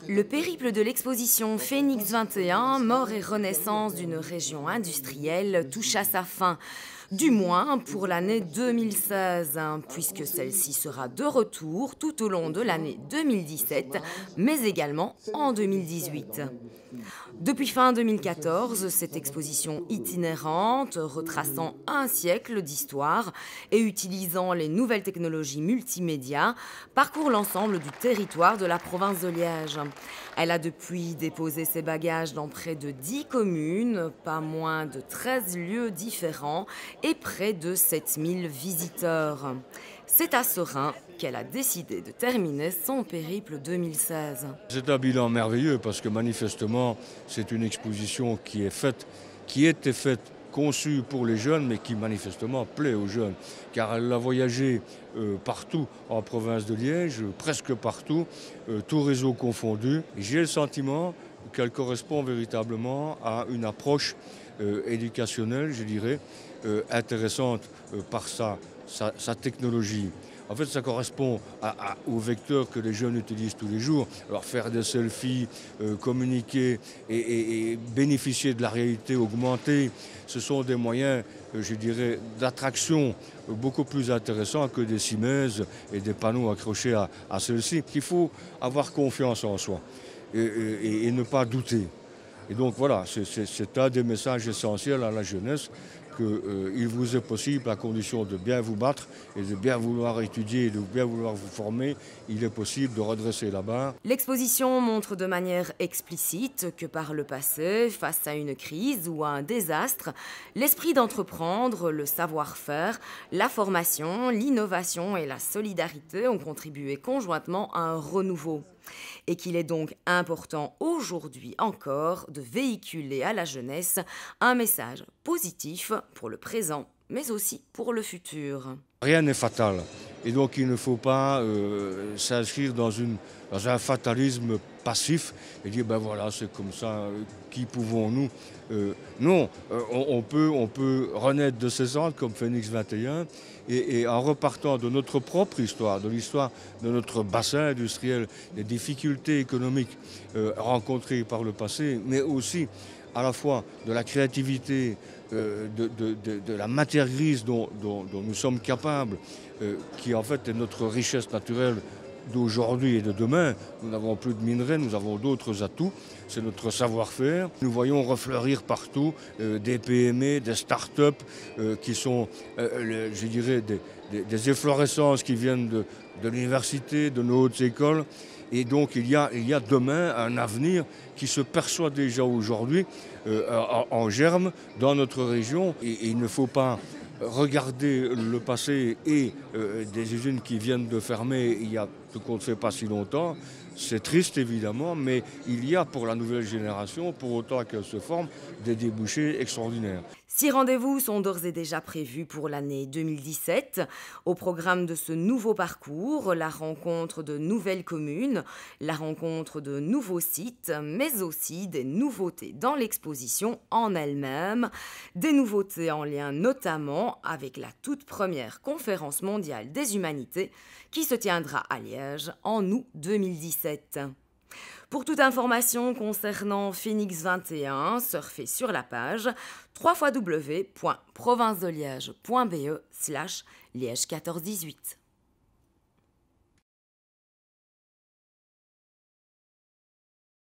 Le périple de l'exposition Phoenix 21, mort et renaissance d'une région industrielle, touche à sa fin. Du moins pour l'année 2016, puisque celle-ci sera de retour tout au long de l'année 2017, mais également en 2018. Depuis fin 2014, cette exposition itinérante, retraçant un siècle d'histoire et utilisant les nouvelles technologies multimédia, parcourt l'ensemble du territoire de la province de Liège. Elle a depuis déposé ses bagages dans près de 10 communes, pas moins de 13 lieux différents et près de 7000 visiteurs. C'est à Seraing qu'elle a décidé de terminer son périple 2016. C'est un bilan merveilleux parce que manifestement, c'est une exposition qui était faite, conçue pour les jeunes, mais qui manifestement plaît aux jeunes. Car elle a voyagé partout en province de Liège, presque partout, tout réseau confondu. J'ai le sentiment qu'elle correspond véritablement à une approche éducationnelle, je dirais, intéressante par sa technologie. En fait, ça correspond au vecteur que les jeunes utilisent tous les jours. Alors faire des selfies, communiquer et bénéficier de la réalité augmentée, ce sont des moyens, je dirais, d'attraction beaucoup plus intéressants que des cimaises et des panneaux accrochés à celles-ci. Il faut avoir confiance en soi et ne pas douter. Et donc voilà, c'est un des messages essentiels à la jeunesse, qu'il vous est possible, à condition de bien vous battre et de bien vouloir étudier et de bien vouloir vous former, il est possible de redresser la barre. L'exposition montre de manière explicite que par le passé, face à une crise ou à un désastre, l'esprit d'entreprendre, le savoir-faire, la formation, l'innovation et la solidarité ont contribué conjointement à un renouveau. Et qu'il est donc important aujourd'hui encore de véhiculer à la jeunesse un message positif pour le présent, mais aussi pour le futur. Rien n'est fatal. Et donc il ne faut pas s'inscrire dans un fatalisme passif et dire ben voilà, c'est comme ça, qui pouvons-nous Non, on peut renaître de ses cendres comme Phoenix 21 et en repartant de notre propre histoire, de l'histoire de notre bassin industriel, des difficultés économiques rencontrées par le passé, mais aussi à la fois de la créativité, de la matière grise dont nous sommes capables, qui en fait est notre richesse naturelle d'aujourd'hui et de demain. Nous n'avons plus de minerais, nous avons d'autres atouts, c'est notre savoir-faire. Nous voyons refleurir partout des PME, des start-up qui sont, je dirais, des efflorescences qui viennent de l'université, de nos hautes écoles. Et donc il y a demain un avenir qui se perçoit déjà aujourd'hui en germe dans notre région. Et il ne faut pas regarder le passé et des usines qui viennent de fermer il y a tout compte fait pas si longtemps. C'est triste évidemment, mais il y a pour la nouvelle génération, pour autant qu'elle se forme, des débouchés extraordinaires. 6 rendez-vous sont d'ores et déjà prévus pour l'année 2017. Au programme de ce nouveau parcours, la rencontre de nouvelles communes, la rencontre de nouveaux sites, mais aussi des nouveautés dans l'exposition en elle-même, des nouveautés en lien notamment avec la toute première conférence mondiale des humanités qui se tiendra à Liège en août 2017. Pour toute information concernant Phoenix 21, surfez sur la page www.provincedeliège.be/liège1418.